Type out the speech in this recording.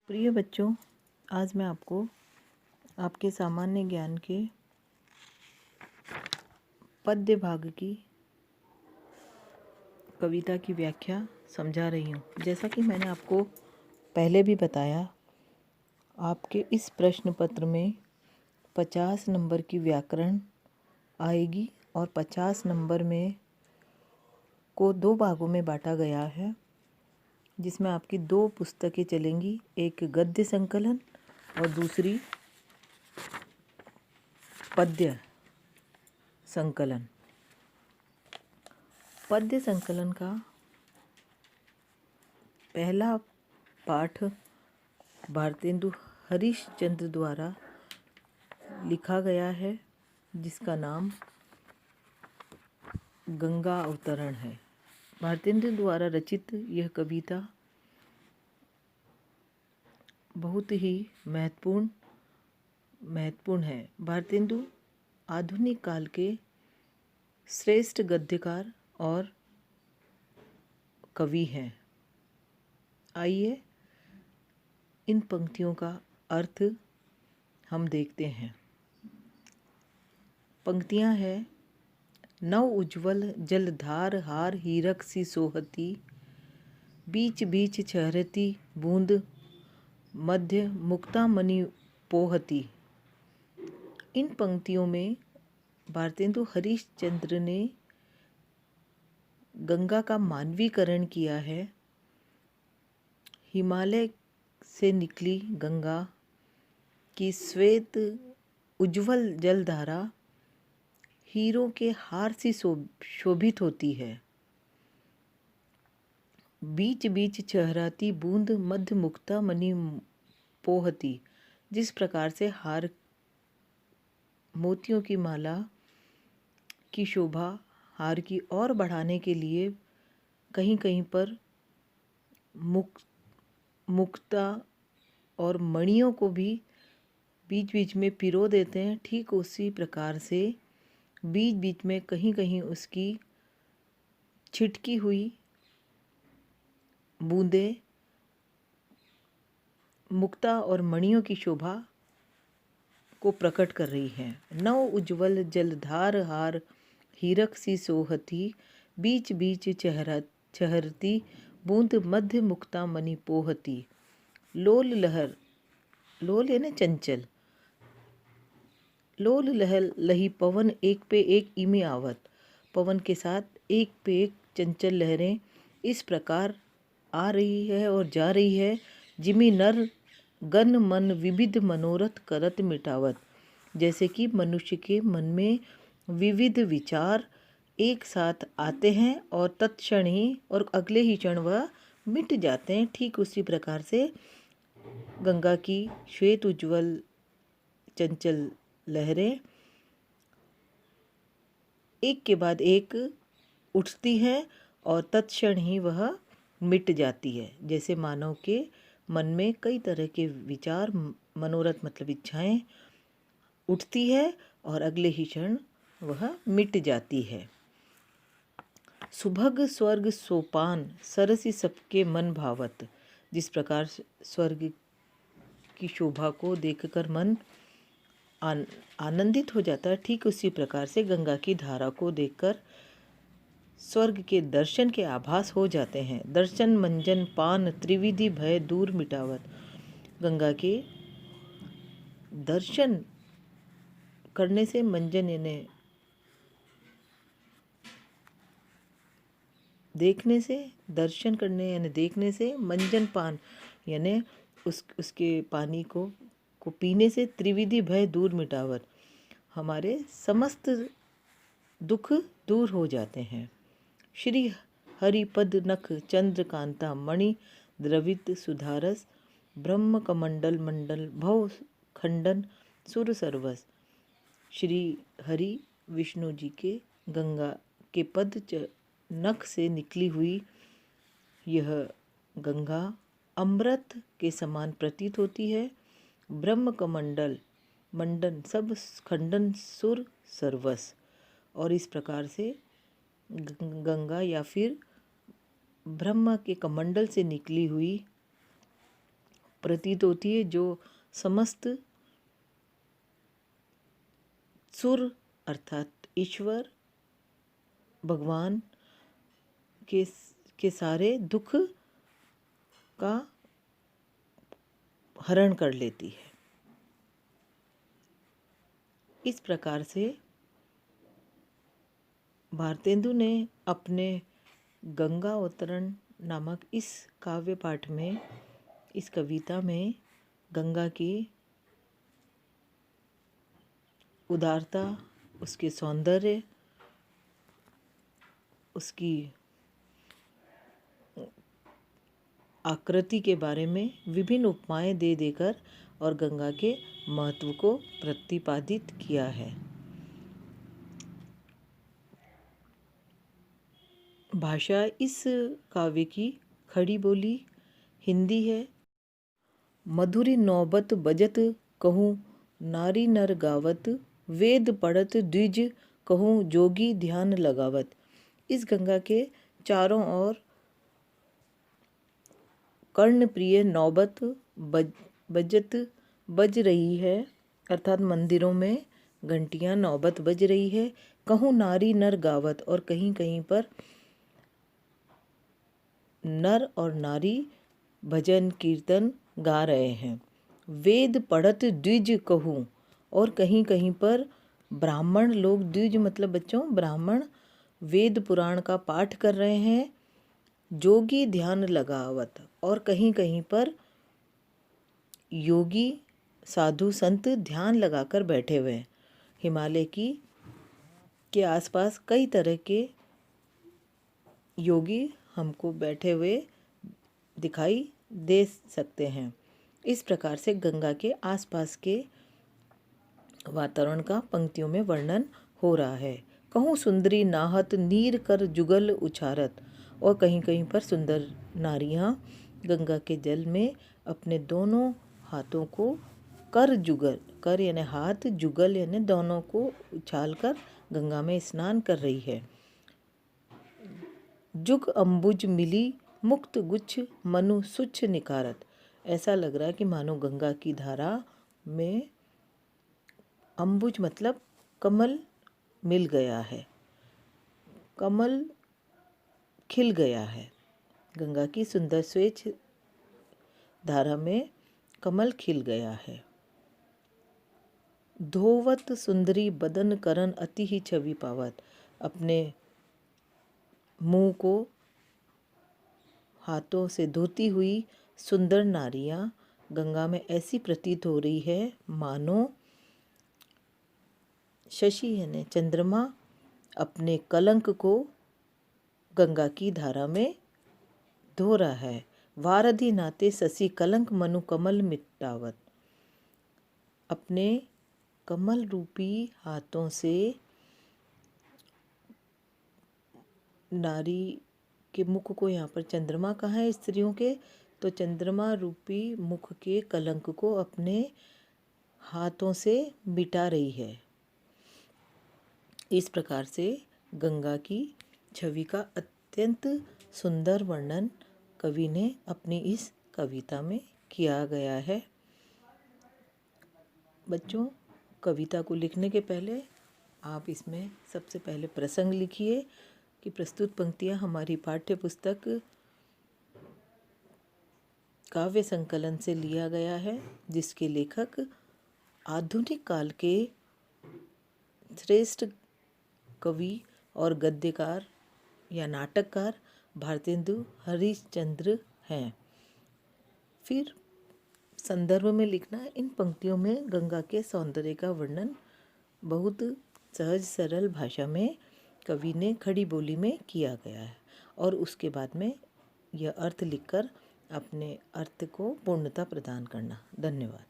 प्रिय बच्चों, आज मैं आपको आपके सामान्य ज्ञान के पद्य भाग की कविता की व्याख्या समझा रही हूँ। जैसा कि मैंने आपको पहले भी बताया, आपके इस प्रश्न पत्र में 50 नंबर की व्याकरण आएगी और 50 नंबर में को 2 भागों में बांटा गया है, जिसमें आपकी 2 पुस्तकें चलेंगी, एक गद्य संकलन और दूसरी पद्य संकलन। पद्य संकलन का पहला पाठ भारतेंदु हरिश्चंद्र द्वारा लिखा गया है, जिसका नाम गंगा अवतरण है। भारतेंदु द्वारा रचित यह कविता बहुत ही महत्वपूर्ण है। भारतेंदु आधुनिक काल के श्रेष्ठ गद्यकार और कवि हैं। आइए इन पंक्तियों का अर्थ हम देखते हैं। पंक्तियां हैं: नव उज्ज्वल जलधार हार हीरक सी सोहती, बीच बीच छहरती बूंद मध्य मुक्ता मणि पोहती। इन पंक्तियों में भारतेंदु हरिश्चंद्र ने गंगा का मानवीकरण किया है। हिमालय से निकली गंगा की श्वेत उज्ज्वल जलधारा हीरों के हार सी शोभित होती है। बीच बीच चहराती बूंद मध्य मुक्ता मणि पोहती। जिस प्रकार से हार मोतियों की माला की शोभा हार की और बढ़ाने के लिए कहीं कहीं पर मुक्ता और मणियों को भी बीच बीच में पिरो देते हैं, ठीक उसी प्रकार से बीच बीच में कहीं कहीं उसकी छिटकी हुई बूंदें मुक्ता और मणियों की शोभा को प्रकट कर रही हैं। नव उज्ज्वल जलधार हार हीरक सी सोहती, बीच बीच चहरती बूंद मध्य मुक्ता मणि पोहती। लोल लहर, लोल यानी चंचल, लोल लहर लही पवन एक पे एक इमे आवत। पवन के साथ एक पे एक चंचल लहरें इस प्रकार आ रही है और जा रही है। जिमी नर गन मन विविध मनोरथ करत मिटावत। जैसे कि मनुष्य के मन में विविध विचार एक साथ आते हैं और तत्क्षण ही और अगले ही क्षण वह मिट जाते हैं, ठीक उसी प्रकार से गंगा की श्वेत उज्ज्वल चंचल लहरें एक के बाद एक उठती हैं और तत्क्षण ही वह मिट जाती है। जैसे मानव के मन में कई तरह के विचार, मनोरथ मतलब इच्छाएं उठती है और अगले ही क्षण वह मिट जाती है। सुभग स्वर्ग सोपान सरसी सबके मन भावत। जिस प्रकार स्वर्ग की शोभा को देखकर मन आनंदित हो जाता है, ठीक उसी प्रकार से गंगा की धारा को देखकर स्वर्ग के दर्शन के आभास हो जाते हैं। दर्शन मंजन पान त्रिविधि भय दूर मिटावत। गंगा के दर्शन करने से, मंजन यानी देखने से, दर्शन करने यानी देखने से, मंजन पान यानी उसके पानी को पीने से त्रिविधि भय दूर मिटावत, हमारे समस्त दुख दूर हो जाते हैं। श्री हरिपद नख चंद्रकांता मणि द्रवित सुधारस, ब्रह्म कमंडल मंडल भव खंडन सुर सर्वस। श्री हरि विष्णु जी के गंगा के पद नख से निकली हुई यह गंगा अमृत के समान प्रतीत होती है। ब्रह्म कमंडल मंडन सब खंडन सुर सर्वस। और इस प्रकार से गंगा या फिर ब्रह्म के कमंडल से निकली हुई प्रतीत होती है, जो समस्त सुर अर्थात ईश्वर भगवान के सारे दुख का हरण कर लेती है। इस प्रकार से भारतेंदु ने अपने गंगा अवतरण नामक इस काव्य पाठ में, इस कविता में गंगा की उदारता, उसके सौंदर्य, उसकी आकृति के बारे में विभिन्न उपमाएं दे देकर और गंगा के महत्व को प्रतिपादित किया है। भाषा इस काव्य की खड़ी बोली हिंदी है। मधुरी नौबत बजत कहूँ नारी नर गावत, वेद पढ़त द्विज कहूँ जोगी ध्यान लगावत। इस गंगा के चारों ओर कर्ण प्रिय नौबत बज रही है, अर्थात मंदिरों में घंटियां नौबत बज रही है। कहूँ नारी नर गावत, और कहीं कहीं पर नर और नारी भजन कीर्तन गा रहे हैं। वेद पढ़त द्विज कहूँ, और कहीं कहीं पर ब्राह्मण लोग, द्विज मतलब बच्चों ब्राह्मण, वेद पुराण का पाठ कर रहे हैं। जोगी ध्यान लगावत, और कहीं कहीं पर योगी साधु संत ध्यान लगाकर बैठे हुए हैं। हिमालय के आसपास कई तरह के योगी हमको बैठे हुए दिखाई दे सकते हैं। इस प्रकार से गंगा के आसपास के वातावरण का पंक्तियों में वर्णन हो रहा है। कहूँ सुंदरी नाहत नीर कर जुगल उछारत, और कहीं कहीं पर सुंदर नारियां गंगा के जल में अपने दोनों हाथों को कर यानी हाथ, जुगल यानी दोनों को उछालकर गंगा में स्नान कर रही है। जुग अंबुज मिली मुक्त गुच्छ मनु सुच्छ निकारत, ऐसा लग रहा है कि मानो गंगा की धारा में अंबुज मतलब कमल मिल गया है, कमल खिल गया है। गंगा की सुंदर स्वच्छ धारा में कमल खिल गया है। धोवत सुंदरी बदन करन अति ही छवि पावत, अपने मुंह को हाथों से धोती हुई सुंदर नारियां गंगा में ऐसी प्रतीत हो रही है मानो शशि यानी चंद्रमा अपने कलंक को गंगा की धारा में धो रहा है। वारधि नाते शशि कलंक मनु कमल मिटावत, अपने कमल रूपी हाथों से नारी के मुख को, यहाँ पर चंद्रमा कहाँ है स्त्रियों के, तो चंद्रमा रूपी मुख के कलंक को अपने हाथों से मिटा रही है। इस प्रकार से गंगा की छवि का अत्यंत सुंदर वर्णन कवि ने अपनी इस कविता में किया गया है। बच्चों, कविता को लिखने के पहले आप इसमें सबसे पहले प्रसंग लिखिए कि प्रस्तुत पंक्तियाँ हमारी पाठ्य पुस्तक काव्य संकलन से लिया गया है, जिसके लेखक आधुनिक काल के श्रेष्ठ कवि और गद्यकार या नाटककार भारतेंदु हरिश्चंद्र हैं। फिर संदर्भ में लिखना है। इन पंक्तियों में गंगा के सौंदर्य का वर्णन बहुत सहज सरल भाषा में कवि ने खड़ी बोली में किया गया है, और उसके बाद में यह अर्थ लिखकर अपने अर्थ को पूर्णता प्रदान करना। धन्यवाद।